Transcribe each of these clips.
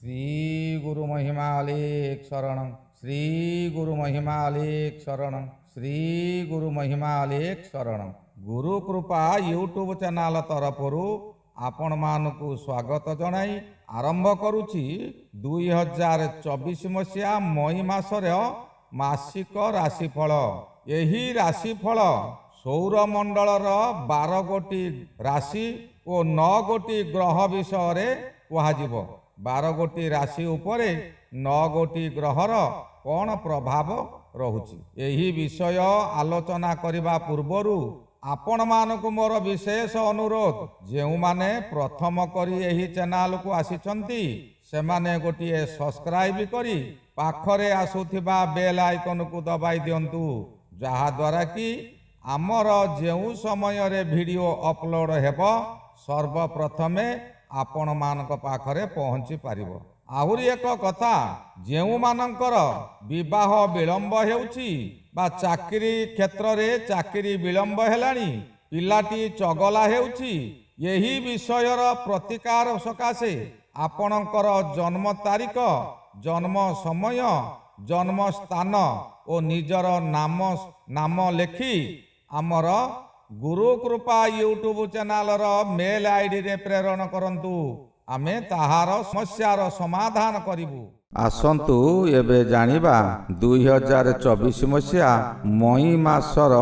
श्री गुरु महिमालेख शरणं श्री गुरु महिमालेख शरणं श्री गुरु महिमालेख शरणं। गुरु कृपा यूट्यूब चैनल तरफरु आपण मानकु स्वागत जनाई आरंभ करुछि 2024 मसीहा मई मासर मासिक राशिफल। यही राशिफल सौरमंडलर 12 गोटी राशि और 9 गोटी ग्रह विषय कहुब। 12 गोटी राशि उपरे 9 गोटी ग्रहर कौन प्रभाव रहुछि यही विषय आलोचना करिबा पूर्वरु आपण मानकु मोर विशेष अनुरोध, जो माने प्रथम करी यही चैनल को आसीचंती से माने गोटिए सब्सक्राइब करी पाखरे आसुथिबा बेल आइकन को दबाई दियंतु, जहा द्वारा कि आमर जेउ समय रे वीडियो अपलोड हेबो सर्वप्रथमे आपण मानक पाखरे पहुंची पारिबो। आहुरी एक कथा, जेउ मानकर विवाह विलंब हेउछि बा चाकरी क्षेत्र रे चाकरी विलंब हेलानी, पिलाटी चगला हेउछि, यही विषयर प्रतिकार सकाशे आपणकर जन्म तारीख, जन्म समय, जन्म स्थान और निजर नाम लेखि आमर गुरु कृपा यूट्यूब चैनल मेल आईडी रे प्रेरण करंतु, आमे ताहार समस्यार समाधान करिबु। आसंतु एबे जानिबा 2024 मसीहा मई मासर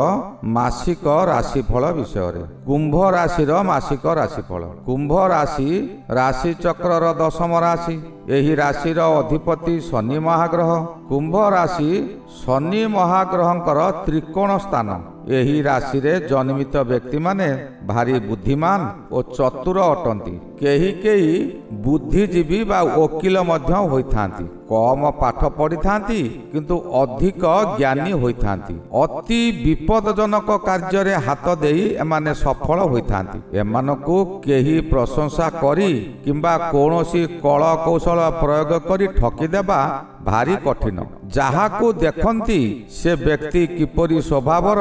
मासिक राशिफल विषय रे। कुंभ राशिर मासिक राशिफल। कुंभ राशि राशि चक्रर 10म राशि। एही राशिर अधिपति शनि महाग्रह। कुंभ राशि शनि महाग्रहंकर त्रिकोण स्थान। एही राशि रे जन्मित व्यक्ति माने भारी बुद्धिमान और चतुर अटंती। केही केही बुद्धिजीवी बा वकील मध्य होइथांती। कम पाठ पढ़ी थांती किंतु अधिक ज्ञानी होइथांती। अति विपदजनक कार्य रे हाथ देई एमाने सफल होइथांती। एमानकु केही प्रशंसा करी किंबा कोनोसी कल कौशल प्रयोग करी ठकी देबा भारी कठिन। जहाकू देखंती से व्यक्ति किपरि स्वभावर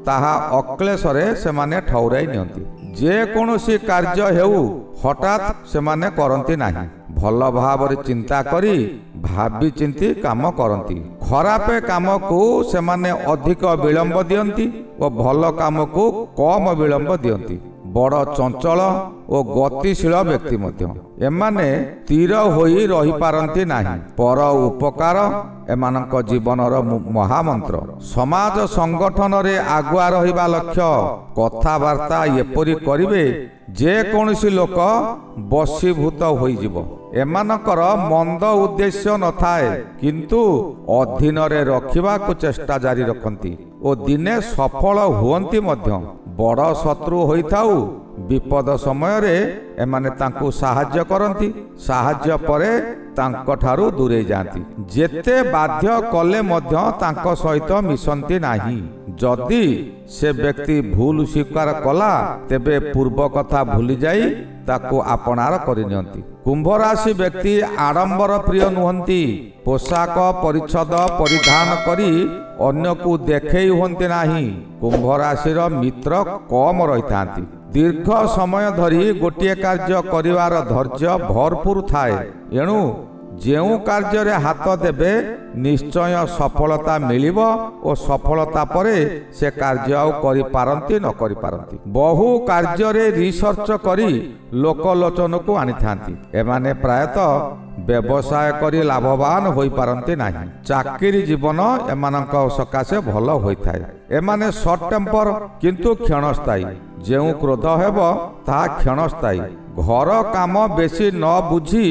ताहा अक्लेशरे सेमाने ठौराई नियंती। जे कोनोसी कार्य हेउ हठात सेमाने करंती नाही। भल भाव चिंता करी भाबी चिंती काम करंती। खरापे काम को सेमाने अधिक विलंब दियंती और भल काम को कम विलंब दियंती। बड़ चंचल और गतिशील व्यक्ति मध्य एमाने स्थिर होई रही पारंती नाही। पर उपकार एमानक जीवनर महामंत्र। समाज संगठन रे आगुआ रहिबा लक्ष्य। कथावार्ता एपरि करिवे जे कोनोसी लोक बशीभूत होई जीव। एमानकर मंद उद्देश्य न थाए किंतु अधीन रे रखिबा को चेष्टा जारी रखंती और दिने सफल हुअंती मध्य। बड़ शत्रु होइथाउ विपद समय रे एमाने तांकु साहाय्य करंती। साहाय्य परे तांको ठारू दूरे जाती। जेते बाध्य कले मध्य तांको सहित मिसंती नाही। जदि से व्यक्ति भूल स्वीकार कला तेबे पूर्व कथा भूली जाई ताकू आपणार करिनियंती। कुंभ राशि व्यक्ति आडंबर प्रिय नुहंती। पोशाक परिच्छद परिधान करी अन्य को देखई हुंती नाही। कुंभ राशिर मित्र कम रहिथांती। दीर्घ समय धरी गोटिए कार्य करिवार धैर्य भरपूर थाए। एणु जेउ कार्य रे हाथ देबे निश्चय सफलता मिलिबो और सफलता परे से कार्य आउ करि पारंती न करि पारंती। बहु कार्य रे रिसर्च करी लोकलोचन को आनी थांती। एमाने प्रायतः व्यवसाय करी लाभवान होई पारंती नाही। चाकरी जीवन एमानक सकाशे भल होइथाय। एमाने शॉर्ट टेम्पर किंतु क्षणस्थायी। जेउ क्रोध हेबो ता क्षणस्थायी। घर काम बेसी न बुझी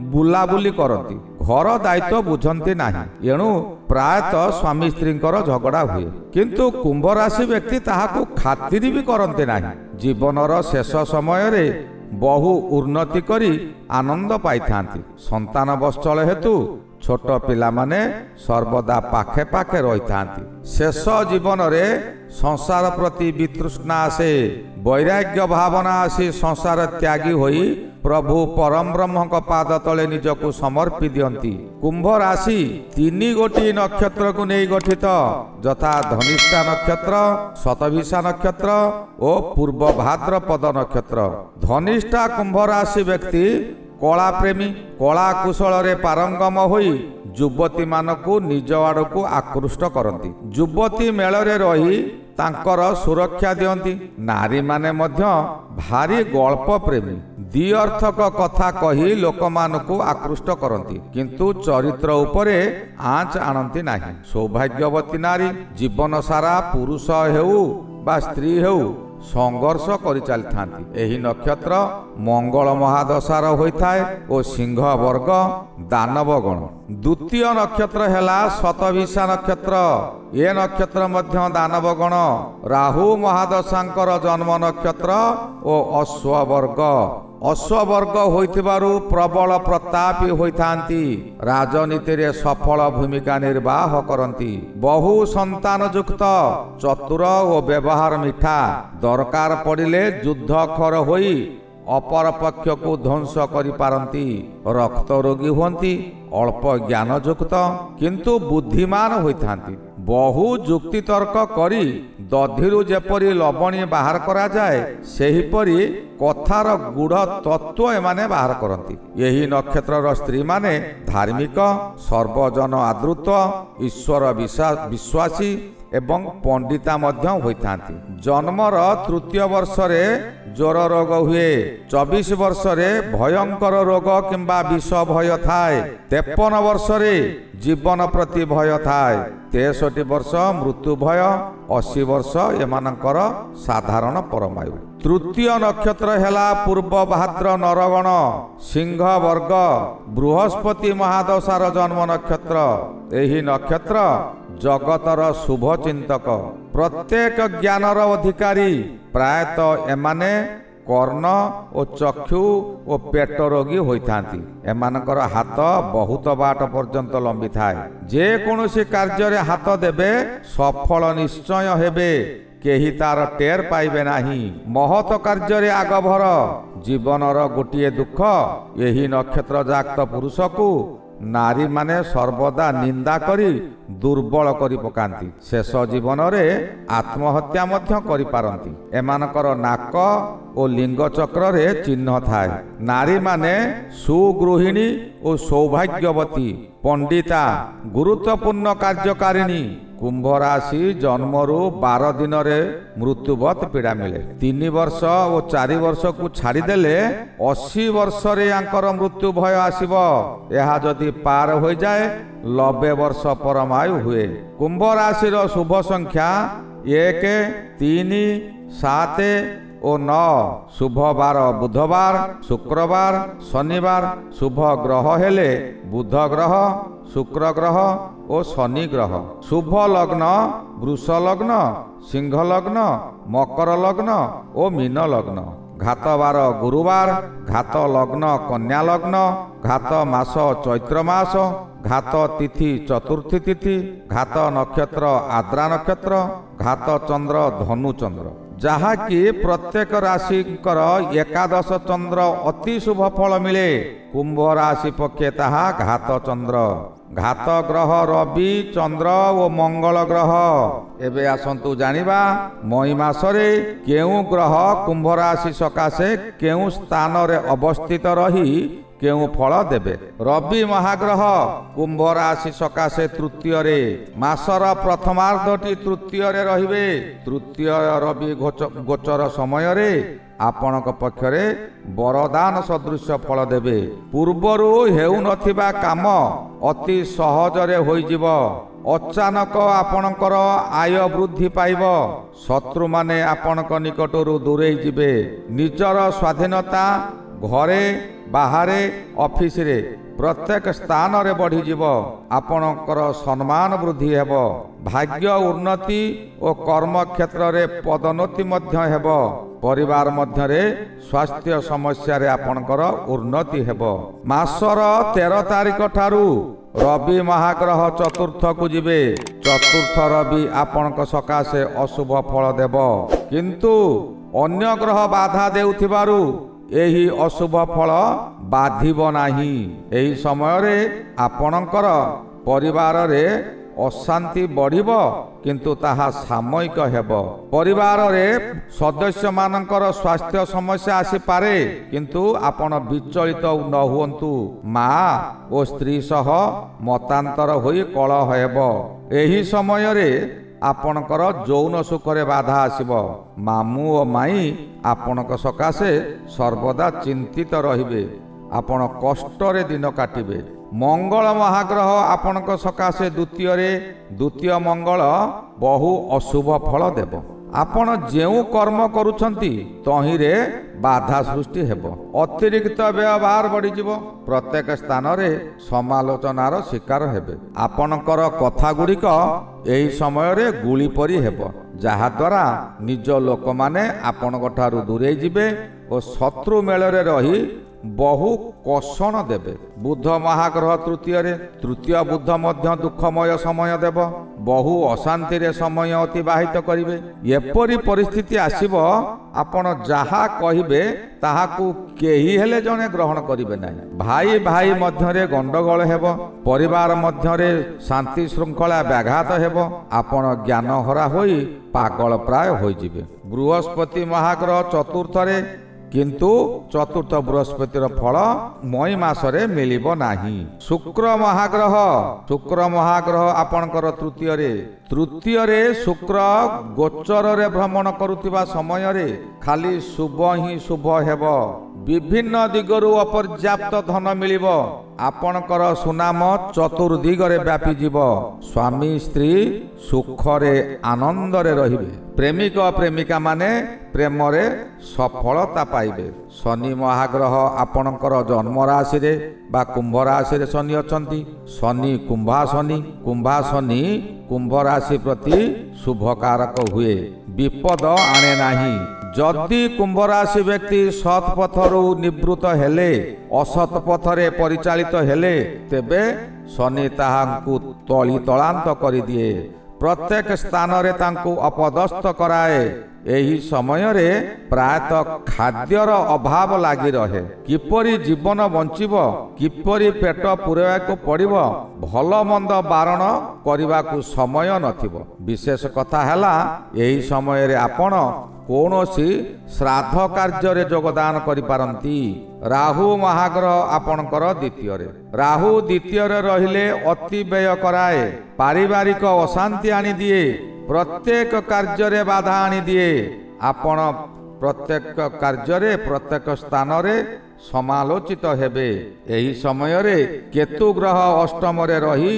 बुलाबुली करती। घर दायित्व बुझंती नाही। एणु प्रायतः स्वामी स्त्रींकर झगड़ा हुए किंतु कुंभ राशि व्यक्ति ताहाकु खातिर भी करती नाही। जीवनर शेष समय रे बहु उन्नति करी आनंद पाइथांती। संतान बत्सल हेतु छोट पिला माने सर्वदा पाखे पाखे रही थांती। शेष जीवन रे संसार प्रति वितृष्णा आसे। वैराग्य भावना आसी संसार त्यागी होई प्रभु परम ब्रह्म पाद तले निजको समर्पी दियंती। कुंभ राशि 3 गोटी नक्षत्र को नहीं गठित, यथा धनिष्ठा नक्षत्र, शतभिषा नक्षत्र और पूर्व भाद्रपद नक्षत्र। धनिष्ठा कुंभ राशि व्यक्ति କଳା ପ୍ରେମୀ, କଳା କୁଶଳରେ ପାରଙ୍ଗମ ହୋଇ ଯୁବତୀମାନଙ୍କୁ ନିଜ ଆଡ଼କୁ ଆକୃଷ୍ଟ କରନ୍ତି। ଯୁବତୀ ମେଳରେ ରହି ତାଙ୍କର ସୁରକ୍ଷା ଦିଅନ୍ତି। ନାରୀମାନେ ମଧ୍ୟ ଭାରି ଗଳ୍ପ ପ୍ରେମୀ, ଦ୍ୱିଅର୍ଥକ କଥା କହି ଲୋକମାନଙ୍କୁ ଆକୃଷ୍ଟ କରନ୍ତି, କିନ୍ତୁ ଚରିତ୍ର ଉପରେ ଆଞ୍ଚ ଆଣନ୍ତି ନାହିଁ। ସୌଭାଗ୍ୟବତୀ ନାରୀ ଜୀବନ ସାରା ପୁରୁଷ ହେଉ ବା ସ୍ତ୍ରୀ ହେଉ ସଂଘର୍ଷ କରିଚାଲିଥାନ୍ତି। ଏହି ନକ୍ଷତ୍ର ମଙ୍ଗଳ ମହାଦଶାର ହୋଇଥାଏ ଓ ସିଂହ ବର୍ଗ ଦାନବ ଗଣ। ଦ୍ୱିତୀୟ ନକ୍ଷତ୍ର ହେଲା ଶତଭିଷା ନକ୍ଷତ୍ର। ଏ ନକ୍ଷତ୍ର ମଧ୍ୟ ଦାନବ ଗଣ। ରାହୁ ମହାଦଶାଙ୍କର ଜନ୍ମ ନକ୍ଷତ୍ର ଓ ଅଶ୍ୱବର୍ଗ। ଅଶ୍ୱବର୍ଗ ହୋଇଥିବାରୁ ପ୍ରବଳ ପ୍ରତାପୀ ହୋଇଥାନ୍ତି। ରାଜନୀତିରେ ସଫଳ ଭୂମିକା ନିର୍ବାହ କରନ୍ତି। ବହୁ ସନ୍ତାନ ଯୁକ୍ତ, ଚତୁର ଓ ବ୍ୟବହାର ମିଠା। ଦରକାର ପଡ଼ିଲେ ଯୁଦ୍ଧଖର ହୋଇ ଅପର ପକ୍ଷକୁ ଧ୍ୱଂସ କରିପାରନ୍ତି। ରକ୍ତ ରୋଗୀ ହୁଅନ୍ତି। ଅଳ୍ପ ଜ୍ଞାନଯୁକ୍ତ କିନ୍ତୁ ବୁଦ୍ଧିମାନ ହୋଇଥାନ୍ତି। ବହୁ ଯୁକ୍ତିତର୍କ କରି ଦଧିରୁ ଯେପରି ଲବଣୀ ବାହାର କରାଯାଏ, ସେହିପରି କଥାର ଗୂଢ଼ ତତ୍ତ୍ୱ ଏମାନେ ବାହାର କରନ୍ତି। ଏହି ନକ୍ଷତ୍ରର ସ୍ତ୍ରୀମାନେ ଧାର୍ମିକ, ସର୍ବଜନ ଆଦୃତ, ଈଶ୍ୱର ବିଶ୍ୱାସୀ ଏବଂ ପଣ୍ଡିତା ମଧ୍ୟ ହୋଇଥାନ୍ତି। ଜନ୍ମର ତୃତୀୟ ବର୍ଷରେ ଜ୍ୱର ରୋଗ ହୁଏ। 24 ବର୍ଷରେ ଭୟଙ୍କର ରୋଗ କିମ୍ବା ବିଷ ଭୟ ଥାଏ। 53 ବର୍ଷରେ ଜୀବନ ପ୍ରତି ଭୟ ଥାଏ। 63 ବର୍ଷ ମୃତ୍ୟୁ ଭୟ। 80 ବର୍ଷ ଏମାନଙ୍କର ସାଧାରଣ ପରମାୟୁ। ତୃତୀୟ ନକ୍ଷତ୍ର ହେଲା ପୂର୍ବ ଭାଦ୍ର ନରଗଣ, ସିଂହ ବର୍ଗ, ବୃହସ୍ପତି ମହାଦଶାର ଜନ୍ମ ନକ୍ଷତ୍ର। ଏହି ନକ୍ଷତ୍ର ଜଗତର ଶୁଭ ଚିନ୍ତକ, ପ୍ରତ୍ୟେକ ଜ୍ଞାନର ଅଧିକାରୀ। ପ୍ରାୟତଃ ଏମାନେ କର୍ଣ୍ଣ ଓ ଚକ୍ଷୁ ଓ ପେଟ ରୋଗୀ ହୋଇଥାନ୍ତି। ଏମାନଙ୍କର ହାତ ବହୁତ ବାଟ ପର୍ଯ୍ୟନ୍ତ ଲମ୍ବିଥାଏ। ଯେକୌଣସି କାର୍ଯ୍ୟରେ ହାତ ଦେବେ ସଫଳ ନିଶ୍ଚୟ ହେବେ। କେହି ତାର ଟେର ପାଇବେ ନାହିଁ। ମହତ କାର୍ଯ୍ୟରେ ଆଗଭର। ଜୀବନର ଗୋଟିଏ ଦୁଃଖ, ଏହି ନକ୍ଷତ୍ର ଜାତ ପୁରୁଷକୁ ନାରୀମାନେ ସର୍ବଦା ନିନ୍ଦା କରି ଦୁର୍ବଳ କରି ପକାନ୍ତି। ଶେଷ ଜୀବନରେ ଆତ୍ମହତ୍ୟା ମଧ୍ୟ କରିପାରନ୍ତି। ଏମାନଙ୍କର ନାକ ଓ ଲିଙ୍ଗ ଚକ୍ରରେ ଚିହ୍ନ ଥାଏ। ନାରୀମାନେ ସୁଗୃହିଣୀ ଓ ସୌଭାଗ୍ୟବତୀ, ପଣ୍ଡିତା, ଗୁରୁତ୍ୱପୂର୍ଣ୍ଣ କାର୍ଯ୍ୟକାରିଣୀ। କୁମ୍ଭ ରାଶି ଜନ୍ମରୁ 12 ଦିନରେ ମୃତ୍ୟୁବତ୍ ପୀଡ଼ା ମିଳେ। 3 ବର୍ଷ ଓ 4 ବର୍ଷକୁ ଛାଡ଼ିଦେଲେ 80 ବର୍ଷରେ ୟାଙ୍କର ମୃତ୍ୟୁ ଭୟ ଆସିବ। ଏହା ଯଦି ପାର ହୋଇଯାଏ 90 ବର୍ଷ ପରମାୟୁ ହୁଏ। କୁମ୍ଭ ରାଶିର ଶୁଭ ସଂଖ୍ୟା 1, 3, 7 ଓ 9। ଶୁଭ ବାର ବୁଧବାର, ଶୁକ୍ରବାର, ଶନିବାର। ଶୁଭ ଗ୍ରହ ହେଲେ ବୁଧ ଗ୍ରହ, ଶୁକ୍ର ଗ୍ରହ ଓ ଶନି ଗ୍ରହ। ଶୁଭ ଲଗ୍ନ ବୃଷ ଲଗ୍ନ, ସିଂହ ଲଗ୍ନ, ମକର ଲଗ୍ନ ଓ ମୀନ ଲଗ୍ନ। ଘାତ ବାର ଗୁରୁବାର, ଘାତ ଲଗ୍ନ କନ୍ୟା ଲଗ୍ନ, ଘାତ ମାସ ଚୈତ୍ର ମାସ, ଘାତ ତିଥି ଚତୁର୍ଥୀ ତିଥି, ଘାତ ନକ୍ଷତ୍ର ଆଦ୍ରା ନକ୍ଷତ୍ର, ଘାତ ଚନ୍ଦ୍ର ଧନୁ ଚନ୍ଦ୍ର। ଯାହାକି ପ୍ରତ୍ୟେକ ରାଶିଙ୍କର 11 ଚନ୍ଦ୍ର ଅତି ଶୁଭ ଫଳ ମିଳେ। କୁମ୍ଭ ରାଶି ପକ୍ଷେ ତାହା ଘାତ ଚନ୍ଦ୍ର। ଘାତ ଗ୍ରହ ରବି, ଚନ୍ଦ୍ର ଓ ମଙ୍ଗଳ ଗ୍ରହ। ଏବେ ଆସନ୍ତୁ ଜାଣିବା ମଇ ମାସରେ କେଉଁ ଗ୍ରହ କୁମ୍ଭ ରାଶି ସକାଶେ କେଉଁ ସ୍ଥାନରେ ଅବସ୍ଥିତ ରହି କେଉଁ ଫଳ ଦେବେ। ରବି ମହାଗ୍ରହ କୁମ୍ଭ ରାଶି ସକାଶେ ତୃତୀୟରେ। ମାସର ପ୍ରଥମାର୍ଦ୍ଧଟି ତୃତୀୟରେ ରହିବେ। ତୃତୀୟ ରବି ଗୋଚର ସମୟରେ ଆପଣଙ୍କ ପକ୍ଷରେ ବରଦାନ ସଦୃଶ ଫଳ ଦେବେ। ପୂର୍ବରୁ ହେଉନଥିବା କାମ ଅତି ସହଜରେ ହୋଇଯିବ। ଅଚାନକ ଆପଣଙ୍କର ଆୟ ବୃଦ୍ଧି ପାଇବ। ଶତ୍ରୁମାନେ ଆପଣଙ୍କ ନିକଟରୁ ଦୂରେଇ ଯିବେ। ନିଜର ସ୍ୱାଧୀନତା ଘରେ, ବାହାରେ, ଅଫିସରେ ପ୍ରତ୍ୟେକ ସ୍ଥାନରେ ବଢ଼ିଯିବ। ଆପଣଙ୍କର ସମ୍ମାନ ବୃଦ୍ଧି ହେବ। ଭାଗ୍ୟ ଉନ୍ନତି ଓ କର୍ମକ୍ଷେତ୍ରରେ ପଦୋନ୍ନତି ମଧ୍ୟ ହେବ। ପରିବାର ମଧ୍ୟରେ ସ୍ୱାସ୍ଥ୍ୟ ସମସ୍ୟାରେ ଆପଣଙ୍କର ଉନ୍ନତି ହେବ। ମାସର 13 ତାରିଖ ଠାରୁ ରବି ମହାଗ୍ରହ ଚତୁର୍ଥକୁ ଯିବେ। ଚତୁର୍ଥ ରବି ଆପଣଙ୍କ ସକାଶେ ଅଶୁଭ ଫଳ ଦେବ, କିନ୍ତୁ ଅନ୍ୟ ଗ୍ରହ ବାଧା ଦେଉଥିବାରୁ ଏହି ଅଶୁଭ ଫଳ ବାଧିବ ନାହିଁ। ଏହି ସମୟରେ ଆପଣଙ୍କର ପରିବାରରେ ଅଶାନ୍ତି ବଢ଼ିବ, କିନ୍ତୁ ତାହା ସାମୟିକ ହେବ। ପରିବାରରେ ସଦସ୍ୟମାନଙ୍କର ସ୍ୱାସ୍ଥ୍ୟ ସମସ୍ୟା ଆସିପାରେ, କିନ୍ତୁ ଆପଣ ବିଚଳିତ ନ ହୁଅନ୍ତୁ। ମା ଓ ସ୍ତ୍ରୀ ସହ ମତାନ୍ତର ହୋଇ କଳହ ହେବ। ଏହି ସମୟରେ ଆପଣଙ୍କର ଯୌନ ସୁଖରେ ବାଧା ଆସିବ। ମାମୁଁ ଓ ମାଇଁ ଆପଣଙ୍କ ସକାଶେ ସର୍ବଦା ଚିନ୍ତିତ ରହିବେ। ଆପଣ କଷ୍ଟରେ ଦିନ କାଟିବେ। ମଙ୍ଗଳ ମହାଗ୍ରହ ଆପଣଙ୍କ ସକାଶେ ଦ୍ୱିତୀୟ ମଙ୍ଗଳ ବହୁ ଅଶୁଭ ଫଳ ଦେବ। ଆପଣ ଯେଉଁ କର୍ମ କରୁଛନ୍ତି ତହିଁରେ ବାଧା ସୃଷ୍ଟି ହେବ। ଅତିରିକ୍ତ ବ୍ୟବହାର ବଢ଼ିଯିବ। ପ୍ରତ୍ୟେକ ସ୍ଥାନରେ ସମାଲୋଚନାର ଶିକାର ହେବେ। ଆପଣଙ୍କର କଥା ଗୁଡ଼ିକ ଏହି ସମୟରେ ଗୁଳି ପରି ହେବ, ଯାହାଦ୍ୱାରା ନିଜ ଲୋକମାନେ ଆପଣଙ୍କ ଠାରୁ ଦୂରେଇ ଯିବେ ଓ ଶତ୍ରୁ ମେଳରେ ରହି ବହୁ କଷଣ ଦେବେ। ବୁଧ ମହାଗ୍ରହ ତୃତୀୟ ବୁଧ ମଧ୍ୟ ଦୁଃଖମୟ ସମୟ ଦେବ। ବହୁ ଅଶାନ୍ତିରେ ସମୟ ଅତିବାହିତ କରିବେ। ଏପରି ପରିସ୍ଥିତି ଆସିବ, ଆପଣ ଯାହା କହିବେ ତାହାକୁ କେହି ହେଲେ ଜଣେ ଗ୍ରହଣ କରିବେ ନାହିଁ। ଭାଇ ଭାଇ ମଧ୍ୟରେ ଗଣ୍ଡଗୋଳ ହେବ। ପରିବାର ମଧ୍ୟରେ ଶାନ୍ତି ଶୃଙ୍ଖଳା ବ୍ୟାଘାତ ହେବ। ଆପଣ ଜ୍ଞାନ ହରା ହୋଇ ପାଗଳ ପ୍ରାୟ ହୋଇଯିବେ। ବୃହସ୍ପତି ମହାଗ୍ରହ ଚତୁର୍ଥରେ, କିନ୍ତୁ ଚତୁର୍ଥ ବୃହସ୍ପତିର ଫଳ ମଇ ମାସରେ ମିଳିବ ନାହିଁ। ଶୁକ୍ର ମହାଗ୍ରହ ଆପଣଙ୍କର ତୃତୀୟରେ ଶୁକ୍ର ଗୋଚରରେ ଭ୍ରମଣ କରୁଥିବା ସମୟରେ ଖାଲି ଶୁଭ ହିଁ ଶୁଭ ହେବ। ବିଭିନ୍ନ ଦିଗରୁ ଅପର୍ଯ୍ୟାପ୍ତ ଧନ ମିଳିବ। ଆପଣଙ୍କର ସୁନାମ ଚତୁର୍ଦିଗରେ ବ୍ୟାପିଯିବ। ସ୍ୱାମୀ ସ୍ତ୍ରୀ ସୁଖରେ ଆନନ୍ଦରେ ରହିବେ। ପ୍ରେମିକ ପ୍ରେମିକା ମାନେ ପ୍ରେମରେ ସଫଳତା ପାଇବେ। ଶନି ମହାଗ୍ରହ ଆପଣଙ୍କର ଜନ୍ମ ରାଶିରେ ବା କୁମ୍ଭ ରାଶିରେ ଶନି ଅଛନ୍ତି। ଶନି କୁମ୍ଭାଶନି କୁମ୍ଭ ରାଶି ପ୍ରତି ଶୁଭକାରକ ହୁଏ, ବିପଦ ଆଣେ ନାହିଁ। ଯଦି କୁମ୍ଭ ରାଶି ବ୍ୟକ୍ତି ସତ୍ ପଥରୁ ନିବୃତ୍ତ ହେଲେ, ଅସତ୍ ପଥରେ ପରିଚାଳିତ ହେଲେ, ତେବେ ଶନି ତାହାଙ୍କୁ ତଳିତଳାନ୍ତ କରିଦିଏ। ପ୍ରତ୍ୟେକ ସ୍ଥାନରେ ତାଙ୍କୁ ଅପଦସ୍ଥ କରାଏ। ଏହି ସମୟରେ ପ୍ରାୟତଃ ଖାଦ୍ୟର ଅଭାବ ଲାଗି ରହେ। କିପରି ଜୀବନ ବଞ୍ଚିବ, କିପରି ପେଟ ପୂରାଇବାକୁ ପଡ଼ିବ, ଭଲ ମନ୍ଦ ବାରଣ କରିବାକୁ ସମୟ ନଥିବ। ବିଶେଷ କଥା ହେଲା, ଏହି ସମୟରେ ଆପଣ କୌଣସି ଶ୍ରାଦ୍ଧ କାର୍ଯ୍ୟରେ ଯୋଗଦାନ କରିପାରନ୍ତି। ରାହୁ ମହାଗ୍ରହ ଆପଣଙ୍କର ଦ୍ୱିତୀୟରେ ରହିଲେ ଅତି ବ୍ୟୟ କରାଏ, ପାରିବାରିକ ଅଶାନ୍ତି ଆଣିଦିଏ, ପ୍ରତ୍ୟେକ କାର୍ଯ୍ୟରେ ବାଧା ଆଣିଦିଏ। ଆପଣ ପ୍ରତ୍ୟେକ କାର୍ଯ୍ୟରେ ପ୍ରତ୍ୟେକ ସ୍ଥାନରେ ସମାଲୋଚିତ ହେବେ। ଏହି ସମୟରେ କେତୁ ଗ୍ରହ ଅଷ୍ଟମରେ ରହି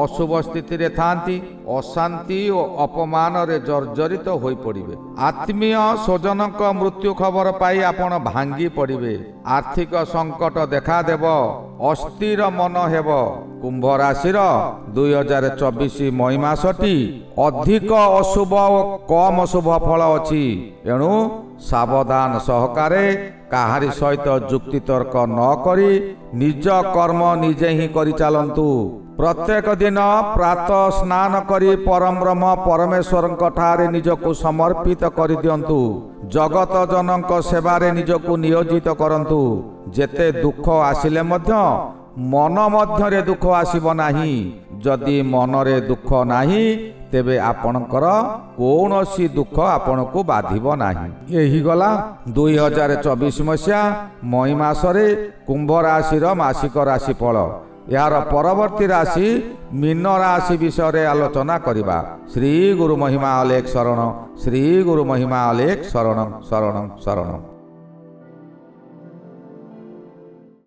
ଅଶୁଭ ସ୍ଥିତିରେ ଥାନ୍ତି। ଅଶାନ୍ତି ଓ ଅପମାନରେ ଜର୍ଜରିତ ହୋଇପଡ଼ିବେ। ଆତ୍ମୀୟ ସ୍ୱଜନଙ୍କ ମୃତ୍ୟୁ ଖବର ପାଇ ଆପଣ ଭାଙ୍ଗି ପଡ଼ିବେ। ଆର୍ଥିକ ସଙ୍କଟ ଦେଖାଦେବ। ଅସ୍ଥିର ମନ ହେବ। କୁମ୍ଭ ରାଶିର 2024 ମଇ ମାସଟି ଅଧିକ ଅଶୁଭ ଓ କମ ଶୁଭ ଫଳ ଅଛି। ଏଣୁ ସାବଧାନ ସହକାରେ କାହାରି ସହିତ ଯୁକ୍ତିତର୍କ ନ କରି ନିଜ କର୍ମ ନିଜେ ହିଁ କରିଚାଲନ୍ତୁ। ପ୍ରତ୍ୟେକ ଦିନ ପ୍ରାତଃ ସ୍ନାନ କରି ପରମବ୍ରହ୍ମ ପରମେଶ୍ୱରଙ୍କ ଠାରେ ନିଜକୁ ସମର୍ପିତ କରିଦିଅନ୍ତୁ। ଜଗତ ଜନଙ୍କ ସେବାରେ ନିଜକୁ ନିୟୋଜିତ କରନ୍ତୁ। ଯେତେ ଦୁଃଖ ଆସିଲେ ମଧ୍ୟ ମନ ମଧ୍ୟରେ ଦୁଃଖ ଆସିବ ନାହିଁ। ଯଦି ମନରେ ଦୁଃଖ ନାହିଁ, ତେବେ ଆପଣଙ୍କର କୌଣସି ଦୁଃଖ ଆପଣଙ୍କୁ ବାଧିବ ନାହିଁ। ଏହି ଗଲା 2024 ମସିହା ମଇ ମାସରେ କୁମ୍ଭ ରାଶିର ମାସିକ ରାଶିଫଳ। ଏହାର ପରବର୍ତ୍ତୀ ରାଶି ମୀନ ରାଶି ବିଷୟରେ ଆଲୋଚନା କରିବା। ଶ୍ରୀ ଗୁରୁ ମହିମା ଅଲେଖ ଶରଣ। ଶ୍ରୀ ଗୁରୁ ମହିମା ଅଲେଖ ଶରଣ ଶରଣ ଶରଣ।